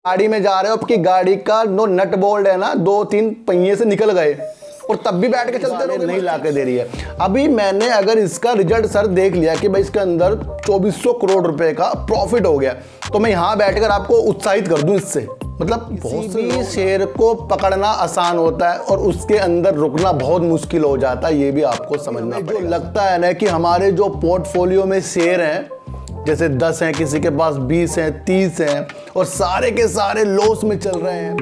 गाड़ी में जा रहे हो, आपकी गाड़ी का जो नट बोल्ट है ना, 2-3 पहिए से निकल गए और तब भी बैठ के चलते रहोगे, नहीं ला के दे रही है। अभी मैंने अगर इसका रिजल्ट सर देख लिया कि भाई इसके अंदर 2400 करोड़ रुपए का प्रॉफिट हो गया, तो मैं यहाँ बैठकर आपको उत्साहित कर दूं इससे। मतलब बहुत भी शेयर को पकड़ना आसान होता है और उसके अंदर रुकना बहुत मुश्किल हो जाता है, ये भी आपको समझना पड़ेगा। जो लगता है ना कि हमारे जो पोर्टफोलियो में शेयर हैं, जैसे 10 हैं, किसी के पास 20 हैं, 30 हैं और सारे के सारे लॉस में चल रहे हैं।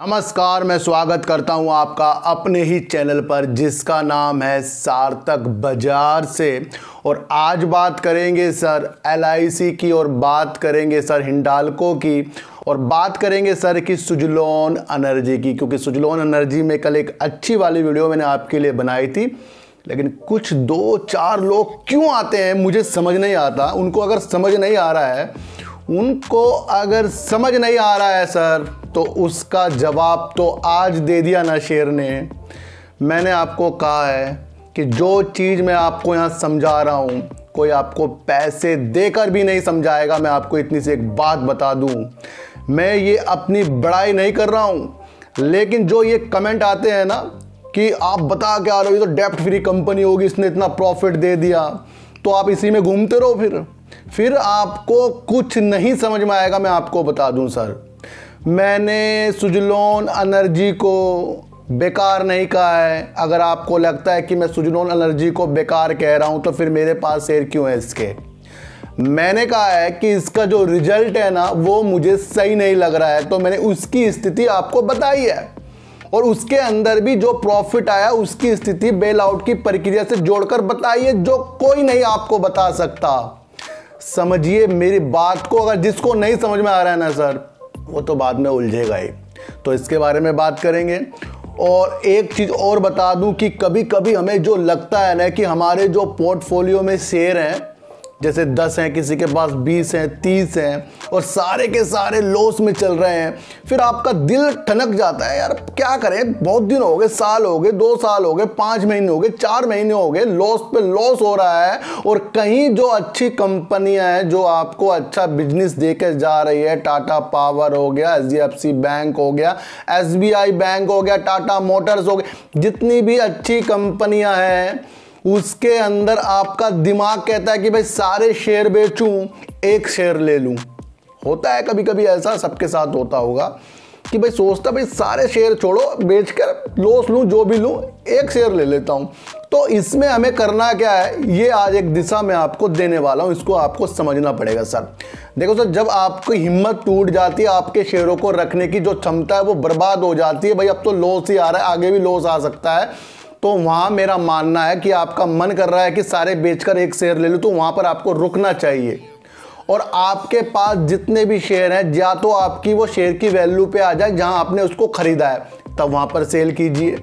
नमस्कार, मैं स्वागत करता हूं आपका अपने ही चैनल पर जिसका नाम है सार्थक बाजार से। और आज बात करेंगे सर LIC की, और बात करेंगे सर हिंडाल्को की, और बात करेंगे सर की सुज़लोन एनर्जी की। क्योंकि सुज़लोन एनर्जी में कल एक अच्छी वाली वीडियो मैंने आपके लिए बनाई थी, लेकिन कुछ 2-4 लोग क्यों आते हैं मुझे समझ नहीं आता। उनको अगर समझ नहीं आ रहा है सर, तो उसका जवाब तो आज दे दिया ना शेर ने। मैंने आपको कहा है कि जो चीज़ मैं आपको यहाँ समझा रहा हूँ, कोई आपको पैसे देकर भी नहीं समझाएगा। मैं आपको इतनी सी एक बात बता दूँ, मैं ये अपनी बड़ाई नहीं कर रहा हूँ, लेकिन जो ये कमेंट आते हैं ना कि आप बता क्या रहे हो, ये तो डेप्ट फ्री कंपनी होगी, इसने इतना प्रॉफिट दे दिया, तो आप इसी में घूमते रहो। फिर आपको कुछ नहीं समझ में आएगा। मैं आपको बता दूं सर, मैंने सुज़लोन एनर्जी को बेकार नहीं कहा है। अगर आपको लगता है कि मैं सुज़लोन एनर्जी को बेकार कह रहा हूं, तो फिर मेरे पास शेयर क्यों है इसके। मैंने कहा है कि इसका जो रिजल्ट है ना, वो मुझे सही नहीं लग रहा है, तो मैंने उसकी स्थिति आपको बताई है। और उसके अंदर भी जो प्रॉफिट आया उसकी स्थिति बेल आउट की प्रक्रिया से जोड़कर बताई है, जो कोई नहीं आपको बता सकता। समझिए मेरी बात को। अगर जिसको नहीं समझ में आ रहा है ना सर, वो तो बाद में उलझेगा ही। तो इसके बारे में बात करेंगे। और एक चीज़ और बता दूं कि कभी कभी हमें जो लगता है ना कि हमारे जो पोर्टफोलियो में शेयर हैं, जैसे 10 हैं, किसी के पास 20 हैं, 30 हैं और सारे के सारे लॉस में चल रहे हैं, फिर आपका दिल ठनक जाता है, यार क्या करें, बहुत दिन हो गए, साल हो गए, 2 साल हो गए, 5 महीने हो गए, 4 महीने हो गए, लॉस पे लॉस हो रहा है। और कहीं जो अच्छी कंपनियां हैं जो आपको अच्छा बिजनेस देकर जा रही है, टाटा पावर हो गया, HDFC बैंक हो गया, SBI बैंक हो गया, टाटा मोटर्स हो गया, जितनी भी अच्छी कंपनियां हैं, उसके अंदर आपका दिमाग कहता है कि भाई सारे शेयर बेचूं, एक शेयर ले लूं। होता है कभी कभी ऐसा, सबके साथ होता होगा कि भाई सोचता भाई सारे शेयर छोड़ो, बेचकर लॉस लूं, जो भी लूं, एक शेयर ले लेता हूं। तो इसमें हमें करना क्या है, ये आज एक दिशा में आपको देने वाला हूं, इसको आपको समझना पड़ेगा सर। देखो सर, जब आपकी हिम्मत टूट जाती है, आपके शेयरों को रखने की जो क्षमता है वो बर्बाद हो जाती है, भाई अब तो लॉस ही आ रहा है, आगे भी लॉस आ सकता है, तो वहाँ मेरा मानना है कि आपका मन कर रहा है कि सारे बेचकर एक शेयर ले लो, तो वहाँ पर आपको रुकना चाहिए। और आपके पास जितने भी शेयर हैं, या तो आपकी वो शेयर की वैल्यू पे आ जाए जहाँ आपने उसको खरीदा है, तब वहाँ पर सेल कीजिए,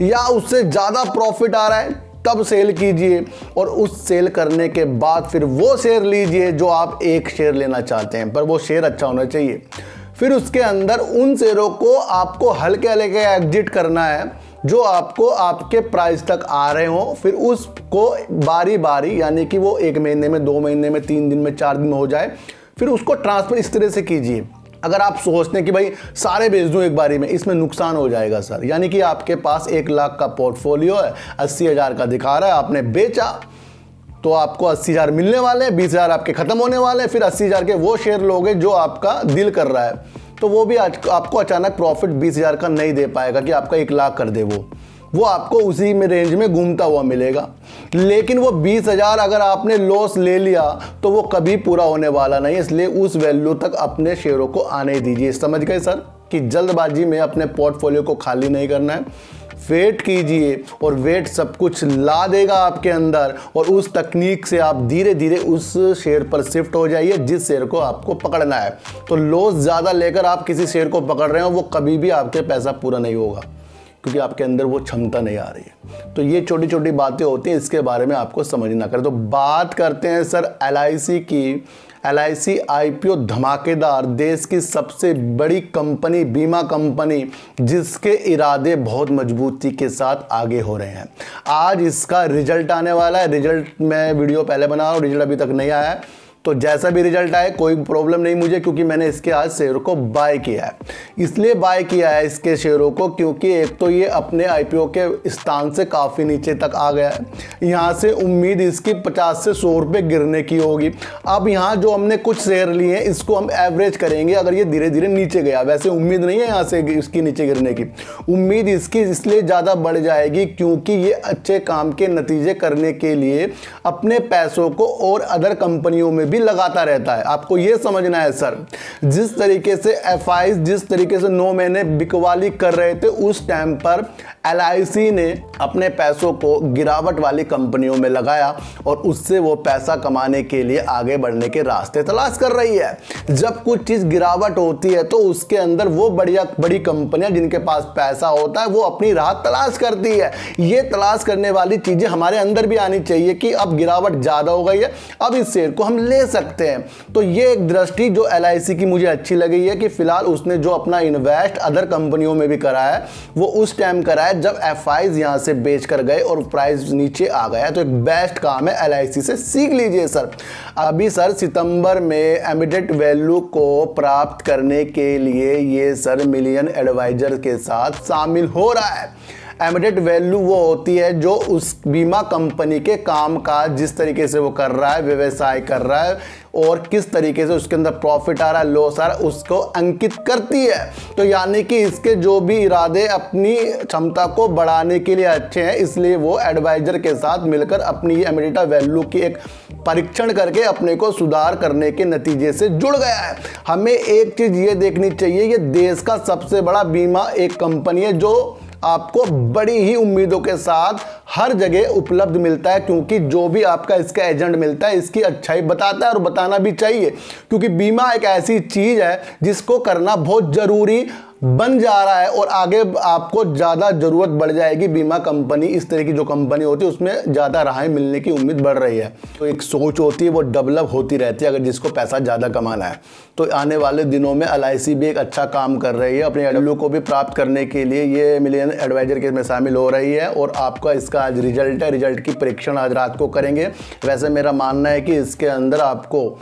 या उससे ज़्यादा प्रॉफिट आ रहा है तब सेल कीजिए। और उस सेल करने के बाद फिर वो शेयर लीजिए जो आप एक शेयर लेना चाहते हैं, पर वो शेयर अच्छा होना चाहिए। फिर उसके अंदर उन शेयरों को आपको हल्के हल्के एग्जिट करना है जो आपको आपके प्राइस तक आ रहे हो। फिर उसको बारी बारी, यानी कि वो 1 महीने में, 2 महीने में, 3 दिन में, 4 दिन में हो जाए, फिर उसको ट्रांसफर इस तरह से कीजिए। अगर आप सोचते हैं कि भाई सारे बेच दूं एक बारी में, इसमें नुकसान हो जाएगा सर। यानी कि आपके पास 1 लाख का पोर्टफोलियो है, 80,000 का दिखा रहा है, आपने बेचा तो आपको 80,000 मिलने वाले हैं, 20,000 आपके खत्म होने वाले हैं। फिर 80,000 के वो शेयर लोगे जो आपका दिल कर रहा है, तो वो भी आपको अचानक प्रॉफिट 20,000 का नहीं दे पाएगा कि आपका 1 लाख कर दे। वो आपको उसी में रेंज में घूमता हुआ मिलेगा। लेकिन वो 20,000 अगर आपने लॉस ले लिया तो वो कभी पूरा होने वाला नहीं, इसलिए उस वैल्यू तक अपने शेयरों को आने दीजिए। समझ गए सर कि जल्दबाजी में अपने पोर्टफोलियो को खाली नहीं करना है, वेट कीजिए और वेट सब कुछ ला देगा आपके अंदर। और उस तकनीक से आप धीरे धीरे उस शेयर पर शिफ्ट हो जाइए जिस शेयर को आपको पकड़ना है। तो लॉस ज़्यादा लेकर आप किसी शेयर को पकड़ रहे हो, वो कभी भी आपके पैसा पूरा नहीं होगा। क्योंकि आपके अंदर वो क्षमता नहीं आ रही है। तो ये छोटी छोटी बातें होती हैं, इसके बारे में आपको समझना करें। तो बात करते हैं सर LIC की। LIC IPO धमाकेदार, देश की सबसे बड़ी कंपनी, बीमा कंपनी, जिसके इरादे बहुत मजबूती के साथ आगे हो रहे हैं। आज इसका रिजल्ट आने वाला है। रिजल्ट मैं वीडियो पहले बना रहा हूँ, रिजल्ट अभी तक नहीं आया है। तो जैसा भी रिजल्ट आए कोई प्रॉब्लम नहीं मुझे, क्योंकि मैंने इसके आज शेयर को बाय किया है। इसलिए बाय किया है इसके शेयरों को क्योंकि एक तो ये अपने IPO के स्थान से काफ़ी नीचे तक आ गया है। यहाँ से उम्मीद इसकी 50 से 100 रुपये गिरने की होगी। अब यहाँ जो हमने कुछ शेयर लिए हैं इसको हम एवरेज करेंगे, अगर ये धीरे धीरे नीचे गया, वैसे उम्मीद नहीं है यहाँ से इसकी नीचे गिरने की, उम्मीद इसकी इसलिए ज़्यादा बढ़ जाएगी क्योंकि ये अच्छे काम के नतीजे करने के लिए अपने पैसों को और अदर कंपनियों में भी लगाता रहता है। आपको यह समझना है सर, जिस तरीके से FIs जिस तरीके से 9 महीने बिकवाली कर रहे थे, उस टाइम पर LIC ने अपने पैसों को गिरावट वाली कंपनियों में लगाया और उससे वो पैसा कमाने के लिए आगे बढ़ने के रास्ते तलाश कर रही है। जब कुछ चीज़ गिरावट होती है तो उसके अंदर वो बड़ी कंपनियां जिनके पास पैसा होता है वो अपनी राह तलाश करती है। ये तलाश करने वाली चीज़ें हमारे अंदर भी आनी चाहिए कि अब गिरावट ज़्यादा हो गई है, अब इस शेयर को हम ले सकते हैं। तो ये एक दृष्टि जो LIC की मुझे अच्छी लगी है कि फिलहाल उसने जो अपना इन्वेस्ट अदर कंपनियों में भी करा है वो उस टाइम करा है जब FIs यहां से बेच कर गए और प्राइस नीचे आ गया। तो एक बेस्ट काम है, LIC से सीख लीजिए सर। अभी सर सितंबर में एमिटेड वैल्यू को प्राप्त करने के लिए ये सर मिलियन एडवाइजर के साथ शामिल हो रहा है। एमिटेड वैल्यू वो होती है जो उस बीमा कंपनी के काम काज, जिस तरीके से वो कर रहा है, व्यवसाय कर रहा है और किस तरीके से उसके अंदर प्रॉफिट आ रहा है, लॉस आ रहा है, उसको अंकित करती है। तो यानी कि इसके जो भी इरादे अपनी क्षमता को बढ़ाने के लिए अच्छे हैं, इसलिए वो एडवाइजर के साथ मिलकर अपनी एमिटेड वैल्यू की एक परीक्षण करके अपने को सुधार करने के नतीजे से जुड़ गया है। हमें एक चीज़ ये देखनी चाहिए, ये देश का सबसे बड़ा बीमा एक कंपनी है जो आपको बड़ी ही उम्मीदों के साथ हर जगह उपलब्ध मिलता है, क्योंकि जो भी आपका इसका एजेंट मिलता है इसकी अच्छाई बताता है और बताना भी चाहिए, क्योंकि बीमा एक ऐसी चीज़ है जिसको करना बहुत ज़रूरी बन जा रहा है और आगे आपको ज़्यादा ज़रूरत बढ़ जाएगी। बीमा कंपनी इस तरह की जो कंपनी होती है उसमें ज़्यादा राहें मिलने की उम्मीद बढ़ रही है। तो एक सोच होती है वो डेवलप होती रहती है अगर जिसको पैसा ज़्यादा कमाना है। तो आने वाले दिनों में LIC भी एक अच्छा काम कर रही है, अपने वैल्यू को भी प्राप्त करने के लिए ये मिलियन एडवाइजर के में शामिल हो रही है और आपका इसका आज रिजल्ट है। रिजल्ट की परीक्षण आज रात को करेंगे। वैसे मेरा मानना है कि इसके अंदर आपको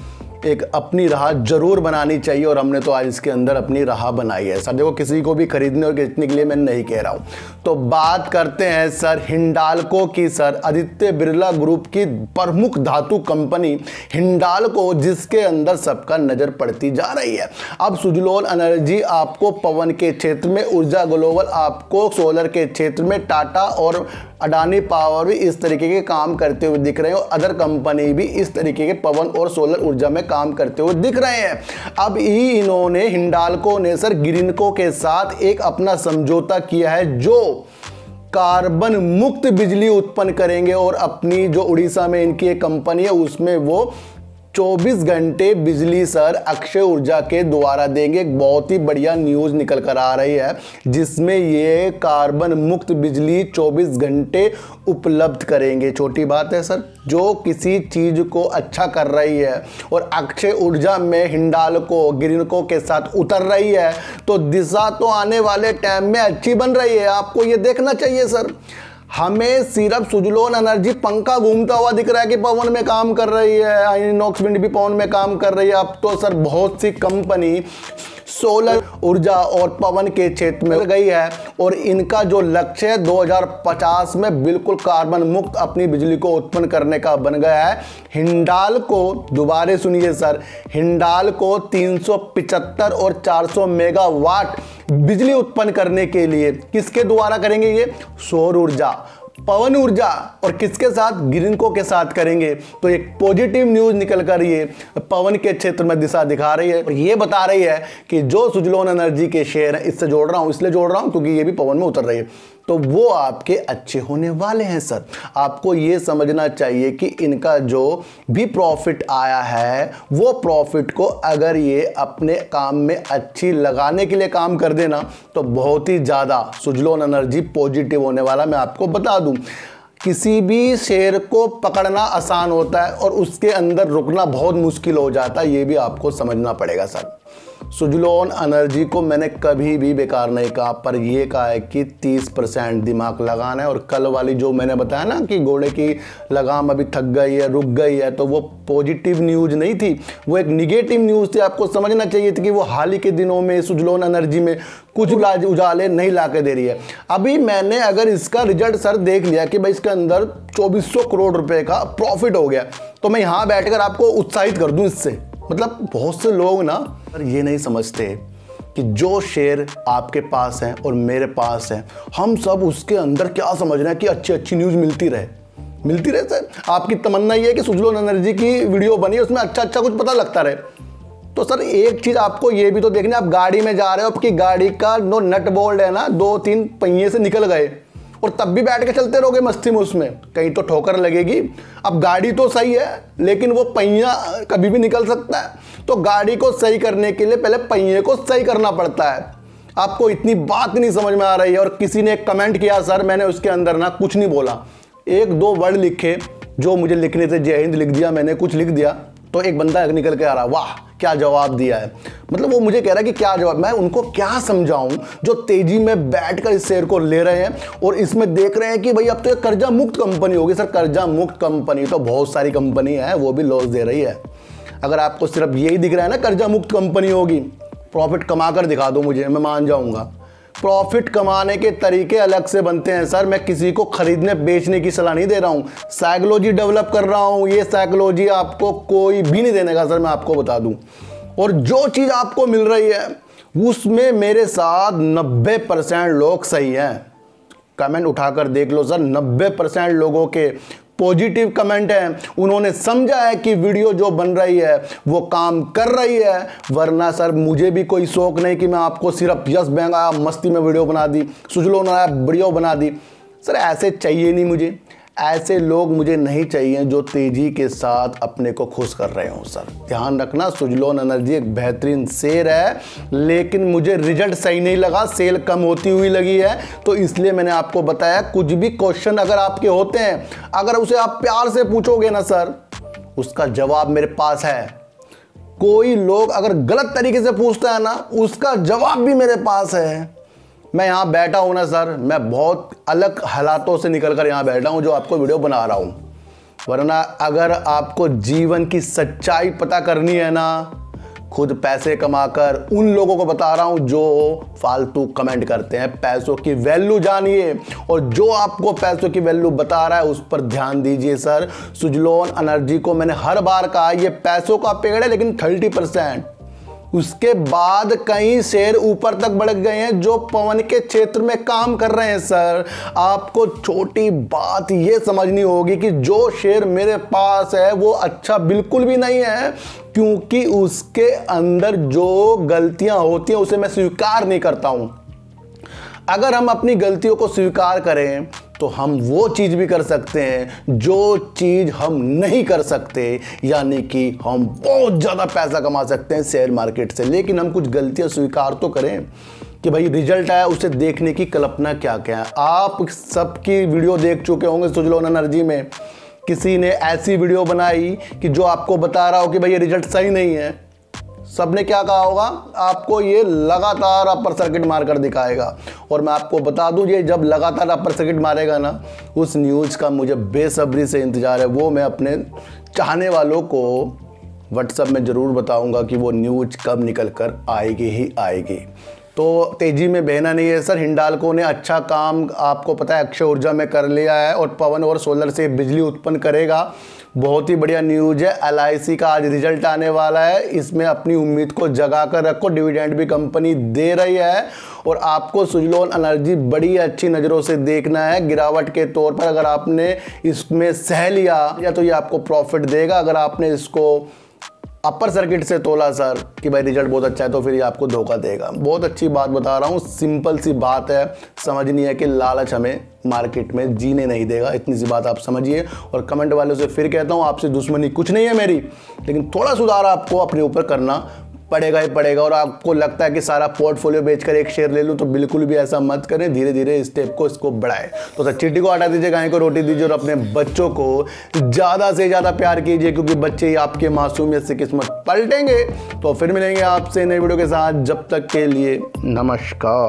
एक अपनी राह जरूर बनानी चाहिए और हमने तो आज इसके अंदर अपनी राह बनाई है सर। देखो, किसी को भी खरीदने और बेचने के लिए मैं नहीं कह रहा हूँ। तो बात करते हैं सर हिंडाल्को की। सर आदित्य बिरला ग्रुप की प्रमुख धातु कंपनी हिंडाल्को, जिसके अंदर सबका नज़र पड़ती जा रही है। अब सुजलोन एनर्जी आपको पवन के क्षेत्र में, ऊर्जा ग्लोबल आपको सोलर के क्षेत्र में, टाटा और अडानी पावर भी इस तरीके के काम करते हुए दिख रहे हैं और अदर कंपनी भी इस तरीके के पवन और सोलर ऊर्जा में काम करते हुए दिख रहे हैं। अब ही इन्होंने हिंडाल्को ने सर गिरिनको के साथ एक अपना समझौता किया है जो कार्बन मुक्त बिजली उत्पन्न करेंगे और अपनी जो उड़ीसा में इनकी एक कंपनी है उसमें वो 24 घंटे बिजली सर अक्षय ऊर्जा के द्वारा देंगे। एक बहुत ही बढ़िया न्यूज़ निकल कर आ रही है जिसमें ये कार्बन मुक्त बिजली 24 घंटे उपलब्ध करेंगे। छोटी बात है सर, जो किसी चीज़ को अच्छा कर रही है और अक्षय ऊर्जा में हिंडाल्को गिरिनको के साथ उतर रही है तो दिशा तो आने वाले टाइम में अच्छी बन रही है। आपको ये देखना चाहिए सर। हमें सिर्फ सुजलोन एनर्जी पंखा घूमता हुआ दिख रहा है कि पवन में काम कर रही है, इनॉक्स विंड भी पवन में काम कर रही है। अब तो सर बहुत सी कंपनी सोलर ऊर्जा और पवन के क्षेत्र में गई है और इनका जो लक्ष्य है 2050 में बिल्कुल कार्बन मुक्त अपनी बिजली को उत्पन्न करने का बन गया है। हिंडाल्को, दोबारा सुनिए सर, हिंडाल्को 375 और 400 मेगावाट बिजली उत्पन्न करने के लिए किसके द्वारा करेंगे? ये सौर ऊर्जा, पवन ऊर्जा और किसके साथ? गिरिनको के साथ करेंगे। तो एक पॉजिटिव न्यूज़ निकल कर ये पवन के क्षेत्र में दिशा दिखा रही है और ये बता रही है कि जो सुजलोन एनर्जी के शेयर है, इससे जोड़ रहा हूँ, इसलिए जोड़ रहा हूँ क्योंकि ये भी पवन में उतर रही है। तो वो आपके अच्छे होने वाले हैं सर। आपको ये समझना चाहिए कि इनका जो भी प्रॉफिट आया है वो प्रॉफिट को अगर ये अपने काम में अच्छी लगाने के लिए काम कर देना तो बहुत ही ज़्यादा सुजलोन एनर्जी पॉजिटिव होने वाला। मैं आपको बता दूं, किसी भी शेयर को पकड़ना आसान होता है और उसके अंदर रुकना बहुत मुश्किल हो जाता है, ये भी आपको समझना पड़ेगा सर। सुजलोन एनर्जी को मैंने कभी भी बेकार नहीं कहा, पर यह कहा है कि 30% दिमाग लगाना है। और कल वाली जो मैंने बताया ना कि घोड़े की लगाम अभी थक गई है, रुक गई है, तो वो पॉजिटिव न्यूज़ नहीं थी, वो एक निगेटिव न्यूज़ थी। आपको समझना चाहिए था कि वो हाल ही के दिनों में सुजलोन एनर्जी में कुछ उजाले नहीं ला के दे रही है। अभी मैंने अगर इसका रिजल्ट सर देख लिया कि भाई इसके अंदर 2400 करोड़ रुपए का प्रॉफिट हो गया, तो मैं यहाँ बैठकर आपको उत्साहित कर दूँ इससे। मतलब बहुत से लोग ना ये नहीं समझते कि जो शेयर आपके पास है और मेरे पास है, हम सब उसके अंदर क्या समझ रहे हैं कि अच्छी अच्छी न्यूज़ मिलती रहे सर। आपकी तमन्ना ये है कि सुजलोन एनर्जी की वीडियो बनी, उसमें अच्छा अच्छा कुछ पता लगता रहे। तो सर एक चीज़ आपको ये भी तो देखनी, आप गाड़ी में जा रहे हो, आपकी गाड़ी का जो नट बोल्ट है ना 2-3 पहिए से निकल गए और तब भी बैठ के चलते रहोगे मस्ती में, उसमें कहीं तो ठोकर लगेगी। अब गाड़ी तो सही है लेकिन वो पहिया कभी भी निकल सकता है, तो गाड़ी को सही करने के लिए पहले पहिए को सही करना पड़ता है। आपको इतनी बात नहीं समझ में आ रही है। और किसी ने एक कमेंट किया सर, मैंने उसके अंदर ना कुछ नहीं बोला, 1-2 वर्ड लिखे जो मुझे लिखने थे, जय हिंद लिख दिया मैंने, कुछ लिख दिया, तो एक बंदा निकल के आ रहा, वाह क्या जवाब दिया है। मतलब वो मुझे कह रहा है कि क्या जवाब, मैं उनको क्या समझाऊं जो तेजी में बैठकर इस शेयर को ले रहे हैं और इसमें देख रहे हैं कि भाई अब तो ये कर्जा मुक्त कंपनी होगी। सर कर्जा मुक्त कंपनी तो बहुत सारी कंपनी है, वो भी लॉस दे रही है। अगर आपको सिर्फ यही दिख रहा है ना कर्जा मुक्त कंपनी होगी, प्रॉफिट कमा कर दिखा दो मुझे, मैं मान जाऊंगा। प्रॉफिट कमाने के तरीके अलग से बनते हैं सर। मैं किसी को खरीदने बेचने की सलाह नहीं दे रहा हूँ, साइकोलॉजी डेवलप कर रहा हूँ। ये साइकोलॉजी आपको कोई भी नहीं देने का सर, मैं आपको बता दूँ। और जो चीज़ आपको मिल रही है उसमें मेरे साथ 90% लोग सही हैं। कमेंट उठाकर देख लो सर, 90% लोगों के पॉजिटिव कमेंट हैं। उन्होंने समझा है कि वीडियो जो बन रही है वो काम कर रही है। वरना सर मुझे भी कोई शौक नहीं कि मैं आपको सिर्फ यस बैंक आया मस्ती में वीडियो बना दी, सुजलोन आया वीडियो बना दी। सर ऐसे चाहिए नहीं मुझे, ऐसे लोग मुझे नहीं चाहिए जो तेजी के साथ अपने को खुश कर रहे हो। सर ध्यान रखना, सुजलोन एनर्जी एक बेहतरीन शेयर है, लेकिन मुझे रिजल्ट सही नहीं लगा, सेल कम होती हुई लगी है, तो इसलिए मैंने आपको बताया। कुछ भी क्वेश्चन अगर आपके होते हैं, अगर उसे आप प्यार से पूछोगे ना सर, उसका जवाब मेरे पास है। कोई लोग अगर गलत तरीके से पूछता है ना, उसका जवाब भी मेरे पास है। मैं यहाँ बैठा हूँ ना सर, मैं बहुत अलग हालातों से निकलकर यहाँ बैठा हूँ जो आपको वीडियो बना रहा हूँ। वरना अगर आपको जीवन की सच्चाई पता करनी है ना, खुद पैसे कमाकर उन लोगों को बता रहा हूँ जो फालतू कमेंट करते हैं। पैसों की वैल्यू जानिए, और जो आपको पैसों की वैल्यू बता रहा है उस पर ध्यान दीजिए। सर सुजलोन एनर्जी को मैंने हर बार कहा, ये पैसों का पेड़ है लेकिन 30%, उसके बाद कई शेयर ऊपर तक बढ़ गए हैं जो पवन के क्षेत्र में काम कर रहे हैं। सर आपको छोटी बात ये समझनी होगी कि जो शेयर मेरे पास है वो अच्छा बिल्कुल भी नहीं है, क्योंकि उसके अंदर जो गलतियां होती हैं उसे मैं स्वीकार नहीं करता हूं। अगर हम अपनी गलतियों को स्वीकार करें तो हम वो चीज़ भी कर सकते हैं जो चीज़ हम नहीं कर सकते, यानी कि हम बहुत ज़्यादा पैसा कमा सकते हैं शेयर मार्केट से। लेकिन हम कुछ गलतियां स्वीकार तो करें कि भाई रिजल्ट आया, उसे देखने की कल्पना क्या क्या है। आप सबकी वीडियो देख चुके होंगे सुजलोन एनर्जी में किसी ने ऐसी वीडियो बनाई कि जो आपको बता रहा हो कि भाई ये रिजल्ट सही नहीं है। सबने क्या कहा होगा, आपको ये लगातार अपर सर्किट मारकर दिखाएगा। और मैं आपको बता दूं, ये जब लगातार अपर सर्किट मारेगा ना, उस न्यूज़ का मुझे बेसब्री से इंतज़ार है। वो मैं अपने चाहने वालों को व्हाट्सएप में ज़रूर बताऊंगा कि वो न्यूज़ कब निकल कर आएगी ही आएगी। तो तेज़ी में बहना नहीं है सर। हिंडाल्को ने अच्छा काम आपको पता है अक्षय ऊर्जा में कर लिया है और पवन और सोलर से बिजली उत्पन्न करेगा। बहुत ही बढ़िया न्यूज़ है। LIC का आज रिजल्ट आने वाला है, इसमें अपनी उम्मीद को जगा कर रखो। डिविडेंड भी कंपनी दे रही है और आपको सुजलोन एनर्जी बड़ी अच्छी नज़रों से देखना है। गिरावट के तौर पर अगर आपने इसमें सह लिया या तो ये आपको प्रॉफिट देगा, अगर आपने इसको अपर सर्किट से तोला सर कि भाई रिजल्ट बहुत अच्छा है, तो फिर ये आपको धोखा देगा। बहुत अच्छी बात बता रहा हूँ, सिंपल सी बात है, समझनी है कि लालच हमें मार्केट में जीने नहीं देगा। इतनी सी बात आप समझिए। और कमेंट वालों से फिर कहता हूँ, आपसे दुश्मनी कुछ नहीं है मेरी, लेकिन थोड़ा सुधार आपको अपने ऊपर करना पड़ेगा ही पड़ेगा। और आपको लगता है कि सारा पोर्टफोलियो बेचकर एक शेयर ले लूँ, तो बिल्कुल भी ऐसा मत करें, धीरे धीरे स्टेप को इसको बढ़ाए। तो सर चींटी को हटा दीजिए, गाय को रोटी दीजिए और अपने बच्चों को ज़्यादा से ज़्यादा प्यार कीजिए, क्योंकि बच्चे ही आपके मासूमियत से किस्मत पलटेंगे। तो फिर मिलेंगे आपसे नई वीडियो के साथ, जब तक के लिए नमस्कार।